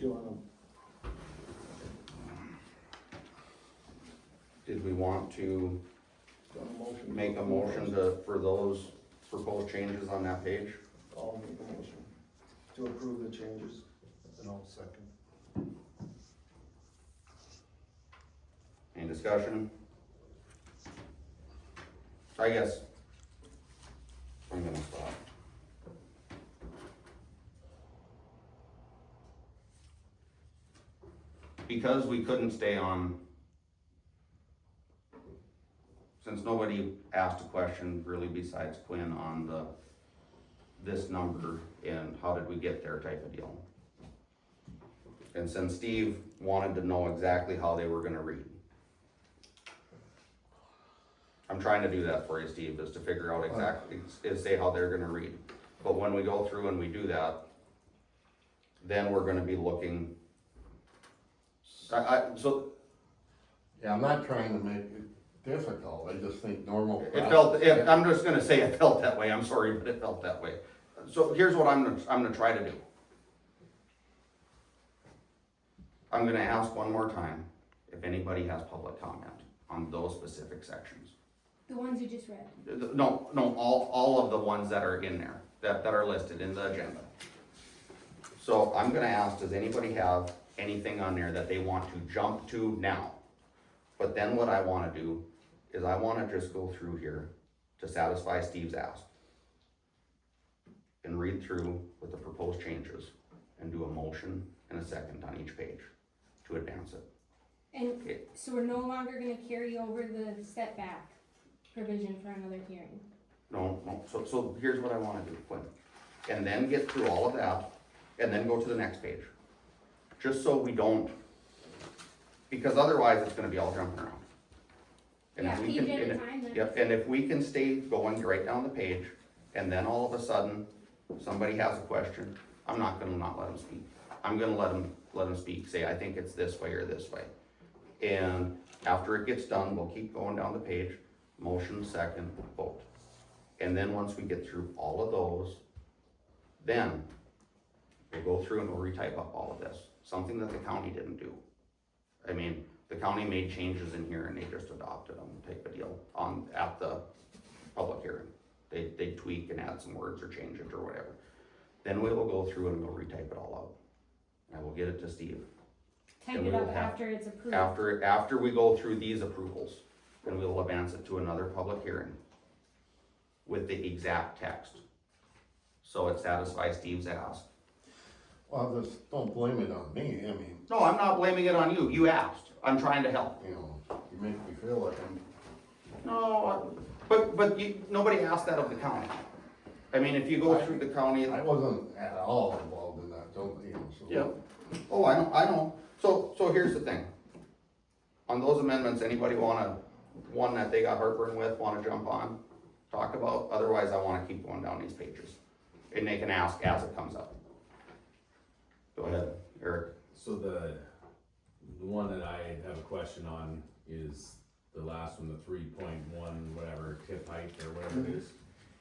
Do you wanna, Did we want to got a motion? make a motion for those proposed changes on that page? I'll make a motion to approve the changes. And I'll second. Any discussion? I guess I'm gonna stop. Because we couldn't stay on, since nobody asked a question really besides Quinn on this number and how did we get there type of deal. And since Steve wanted to know exactly how they were gonna read. I'm trying to do that for you, Steve, is to figure out exactly, is say how they're gonna read. But when we go through and we do that, then we're gonna be looking. So, Yeah, I'm not trying to make it difficult, I just think normal. it felt, I'm just gonna say it felt that way, I'm sorry, but it felt that way. So here's what I'm gonna try to do. I'm gonna ask one more time if anybody has public comment on those specific sections. The ones you just read. No, all of the ones that are in there, that are listed in the agenda. So I'm gonna ask, does anybody have anything on there that they want to jump to now? But then what I wanna do is I wanna just go through here to satisfy Steve's ask. And read through with the proposed changes and do a motion and a second on each page to advance it. And Okay. so we're no longer gonna carry over the setback provision for another hearing. No, so here's what I wanna do, Quinn. And then get through all of that, and then go to the next page. Just so we don't, because otherwise it's gonna be all jumping around. And if Yeah, we page can- at a and- time then. Yep, and if we can stay going right down the page, and then all of a sudden, somebody has a question, I'm not gonna not let them speak. I'm gonna let them speak, say, I think it's this way or this way. And after it gets done, we'll keep going down the page, motion, second, vote. And then once we get through all of those, then we'll go through and we'll retype up all of this, something that the county didn't do. I mean, the county made changes in here and they just adopted them type of deal at the public hearing. They tweak and add some words or change it or whatever. Then we will go through and we'll retype it all out. I will get it to Steve. Type and it we up will have- after it's approved. After we go through these approvals, then we will advance it to another public hearing with the exact text. So it satisfies Steve's ask. Well, just don't blame it on me, I mean, No, I'm not blaming it on you. You asked. I'm trying to help. you know, you make me feel like I'm, No, but nobody asked that of the county. I mean, if you go through the county. I wasn't at all involved in that, don't, you know, so. Yep. Oh, I know. So here's the thing. On those amendments, anybody one that they got heartburn with, wanna jump on, talk about? Otherwise, I wanna keep going down these pages. And they can ask as it comes up. Go ahead, Eric. So the one that I have a question on is the last one, the 3.1 whatever tip height or whatever it is.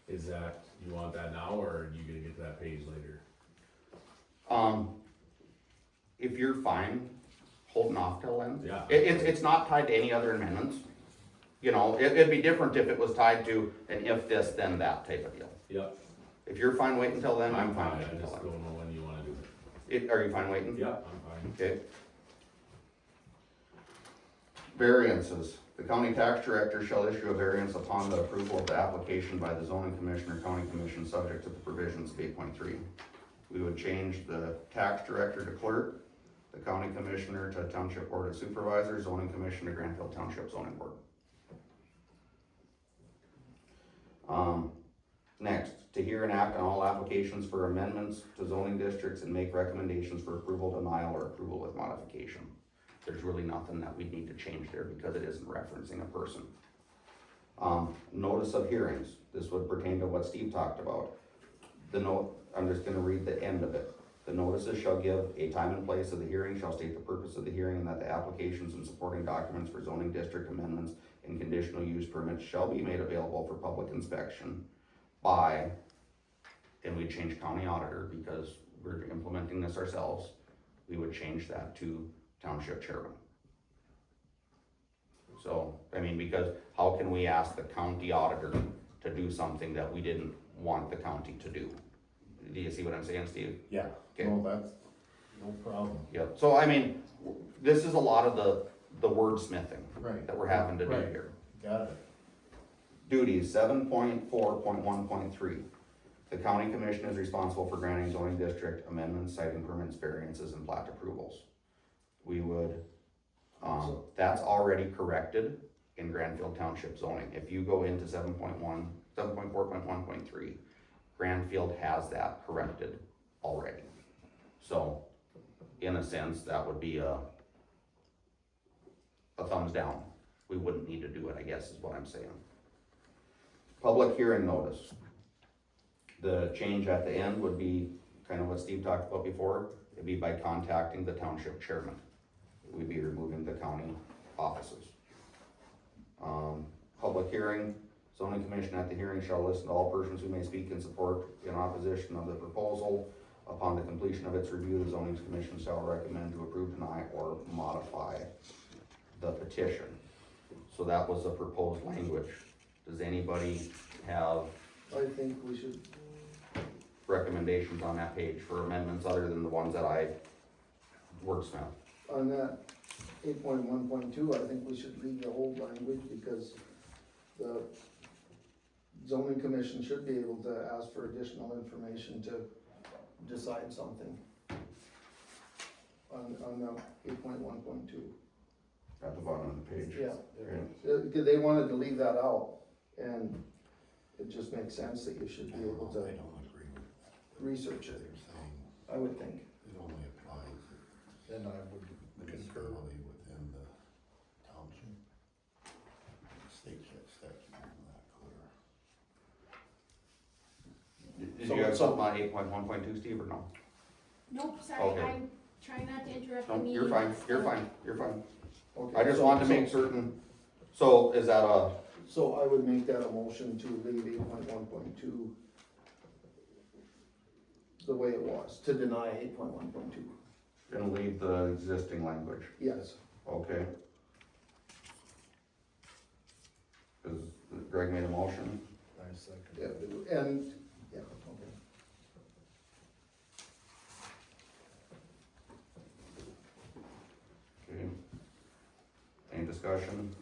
Is that, you want that now or are you gonna get to that page later? If you're fine holding off till then. Yeah. It's not tied to any other amendments. You know, it'd be different if it was tied to an if this, then that type of deal. Yep. If you're fine waiting until then, I'm fine I waiting just until don't know when you wanna do it. then. Are you fine waiting? Yeah, I'm fine. Okay. Variances. The county tax director shall issue a variance upon the approval of the application by the zoning commission or county commission, subject to the provisions of 8.3. We would change the tax director to clerk, the county commissioner to township board of supervisors, zoning commission to Granville Township zoning board. Next, to hear and act on all applications for amendments to zoning districts and make recommendations for approval, denial, or approval with modification. There's really nothing that we need to change there because it isn't referencing a person. Notice of hearings, this would pertain to what Steve talked about. I'm just gonna read the end of it. The notices shall give a time and place of the hearing, shall state the purpose of the hearing, and that the applications and supporting documents for zoning district amendments and conditional use permits shall be made available for public inspection by, and we change county auditor because we're implementing this ourselves, we would change that to township chairman. So, I mean, because how can we ask the county auditor to do something that we didn't want the county to do? Do you see what I'm saying, Steve? Yeah. Okay. No, that's no problem. Yep, so I mean, this is a lot of the wordsmithing Right. that we're having to do Right. here. Got it. Duties, 7.4.1.3. The county commission is responsible for granting zoning district amendments, citing permits, variances, and plat approvals. We would, that's already corrected in Granfield Township zoning. If you go into 7.4.1.3, Granfield has that corrected already. So, in a sense, that would be a thumbs down. We wouldn't need to do it, I guess, is what I'm saying. Public hearing notice. The change at the end would be kind of what Steve talked about before. It'd be by contacting the township chairman. We'd be removing the county offices. Public hearing, zoning commission at the hearing shall listen to all persons who may speak in support, in opposition of the proposal. Upon the completion of its review, the zoning commission shall recommend to approve, deny, or modify the petition. So that was the proposed language. Does anybody have I think we should, recommendations on that page for amendments other than the ones that I wordsmith? on that 8.1.2, I think we should leave the old language because the zoning commission should be able to ask for additional information to decide something. On the 8.1.2. At the bottom of the page. Yeah. Okay. They wanted to leave that out, and it just makes sense that you should be able to I don't agree with research what it, they're saying. I would think. It only applies Then I would necessarily within the township. State statute isn't that clear. Did So- you have so- something on 8.1.2, Steve, or no? Nope, sorry, Okay. I'm trying not to interrupt the No, meeting. you're fine, you're fine, you're fine. Okay, I just so- wanted to make certain, so is that a, So I would make that a motion to leave 8.1.2 the way it was, to deny 8.1.2. gonna leave the existing language, Yes. okay? Cause Greg made a motion, I second. Yeah, and, yeah, okay. okay? Any discussion?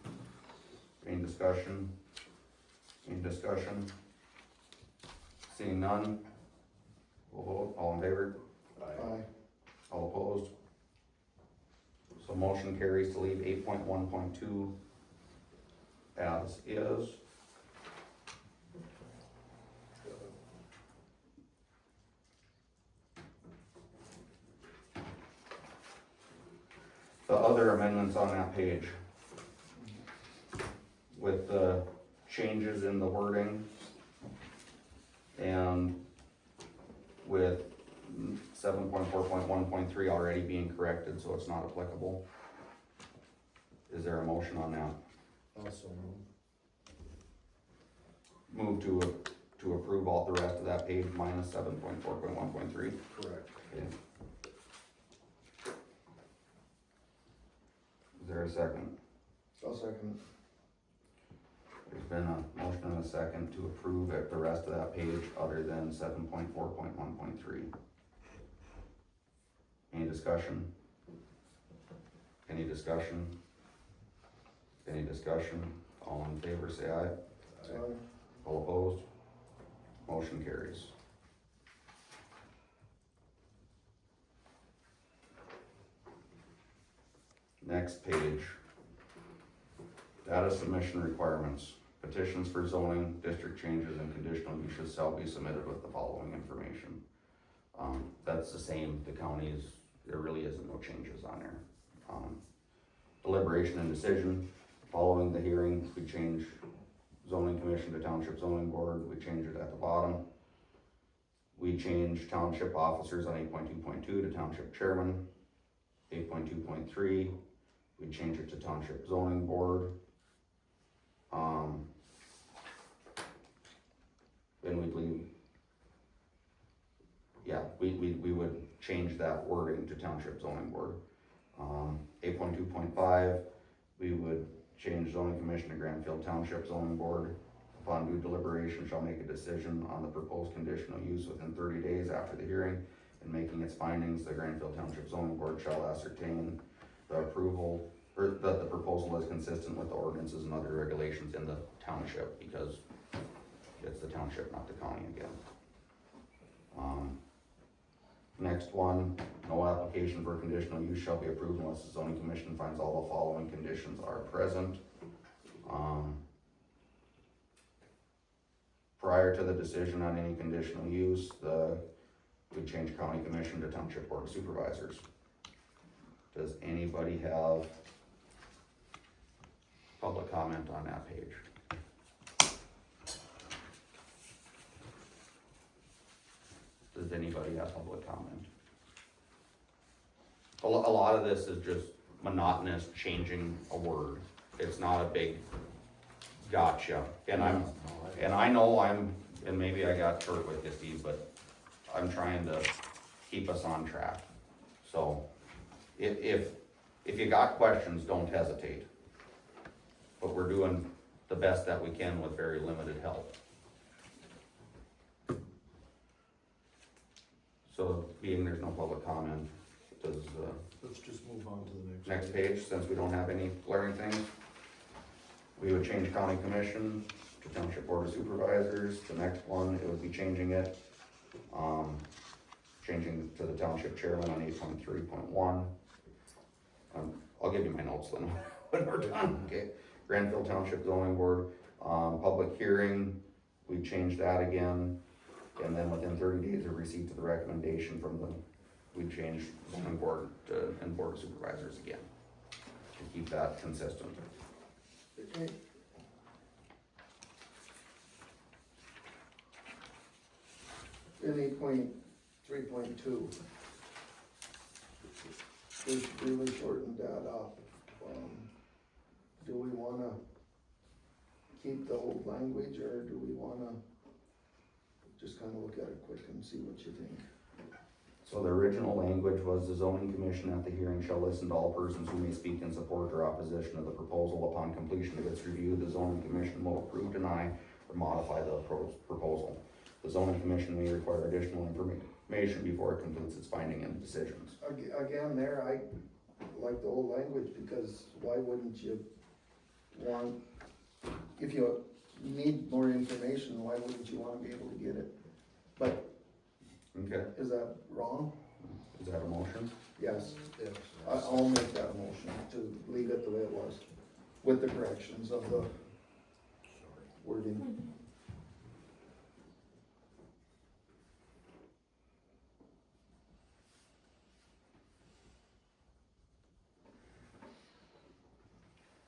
Any discussion? Any discussion? Seeing none? We'll vote, all in favor? Aye. All opposed? So motion carries to leave 8.1.2 as is. The other amendments on that page with the changes in the wording and with 7.4.1.3 already being corrected, so it's not applicable. Is there a motion on that? Also Move to approve all the rest of that page minus 7.4.1.3. correct. Okay. Is there a second? I'll second. There's been a motion and a second to approve the rest of that page other than 7.4.1.3. Any discussion? Any discussion? Any discussion? All in favor, say aye. Aye. All opposed? Motion carries. Next page. Data submission requirements. Petitions for zoning, district changes, and conditional uses shall be submitted with the following information. That's the same, the counties, there really isn't no changes on there. Deliberation and decision, following the hearing, we change zoning commission to township zoning board, we change it at the bottom. We change township officers on 8.2.2 to township chairman. 8.2.3, we change it to township zoning board. Then we'd leave, yeah, we would change that wording to township zoning board. 8.2.5, we would change zoning commission to Granville Township zoning board. Upon due deliberation shall make a decision on the proposed conditional use within 30 days after the hearing. In making its findings, the Granville Township zoning board shall ascertain the approval, or that the proposal is consistent with the ordinances and other regulations in the township, because it's the township, not the county again. Next one, no application for conditional use shall be approved unless the zoning commission finds all the following conditions are present. Prior to the decision on any conditional use, we change county commission to township board of supervisors. Does anybody have public comment on that page? Does anybody have public comment? A lot of this is just monotonous, changing a word. It's not a big gotcha. And I know and maybe I got short with you, Steve, but I'm trying to keep us on track. So, if you got questions, don't hesitate. But we're doing the best that we can with very limited help. So, being there's no public comment, does, Let's just move on to the next page, since we don't have any glaring things, we would change county commission to township board of supervisors. The next one, it would be changing it, changing to the township chairman on 8.3.1. I'll give you my notes then when we're done, okay? Granville Township Zoning Board, public hearing, we changed that again. And then within 30 days of receipt of the recommendation from we changed zoning board and board of supervisors again, to keep that consistent. Okay. In 8.3.2, we've really shortened that up. Do we wanna keep the old language, or do we wanna just kinda look at it quick and see what you think? So the original language was the zoning commission at the hearing shall listen to all persons who may speak in support or opposition of the proposal. Upon completion of its review, the zoning commission will approve, deny, or modify the proposal. The zoning commission may require additional information before it completes its finding and decisions. Again, there, I like the old language, because why wouldn't you want, if you need more information, why wouldn't you wanna be able to get it? But Okay, is that wrong? is that a motion? Yes, Yes. I'll make that motion to leave it the way it was, with the corrections of the wording.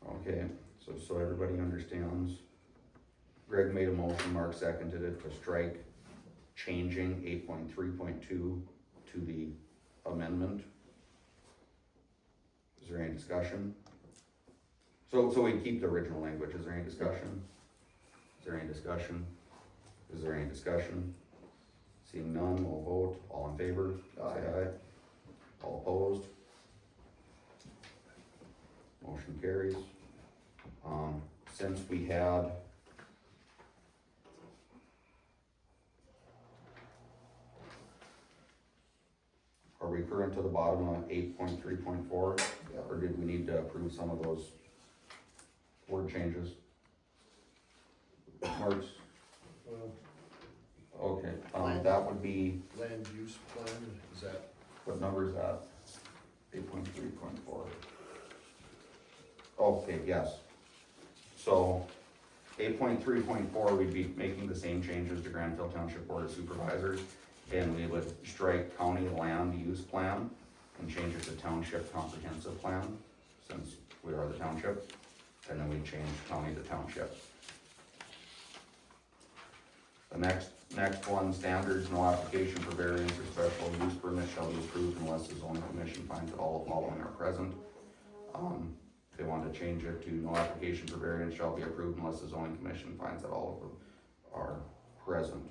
Okay, so everybody understands. Greg made a motion, Mark seconded it to strike changing 8.3.2 to the amendment. Is there any discussion? So we keep the original language, is there any discussion? Is there any discussion? Is there any discussion? Seeing none, we'll vote, all in favor, say aye. All opposed? Motion carries. Since we had are we current to the bottom of 8.3.4, Yeah. or did we need to approve some of those word changes? Marks, Well, okay, that would be, land use plan, is that, what number is that? 8.3.4. Okay, yes. So 8.3.4, we'd be making the same changes to Granville Township Board of Supervisors, and we would strike county land use plan and change it to township comprehensive plan, since we are the township, and then we change county to township. The next one, standards, no application for variance or special use permit shall be approved unless the zoning commission finds that all the following are present. They want to change it to no application for variance shall be approved unless the zoning commission finds that all of them are present.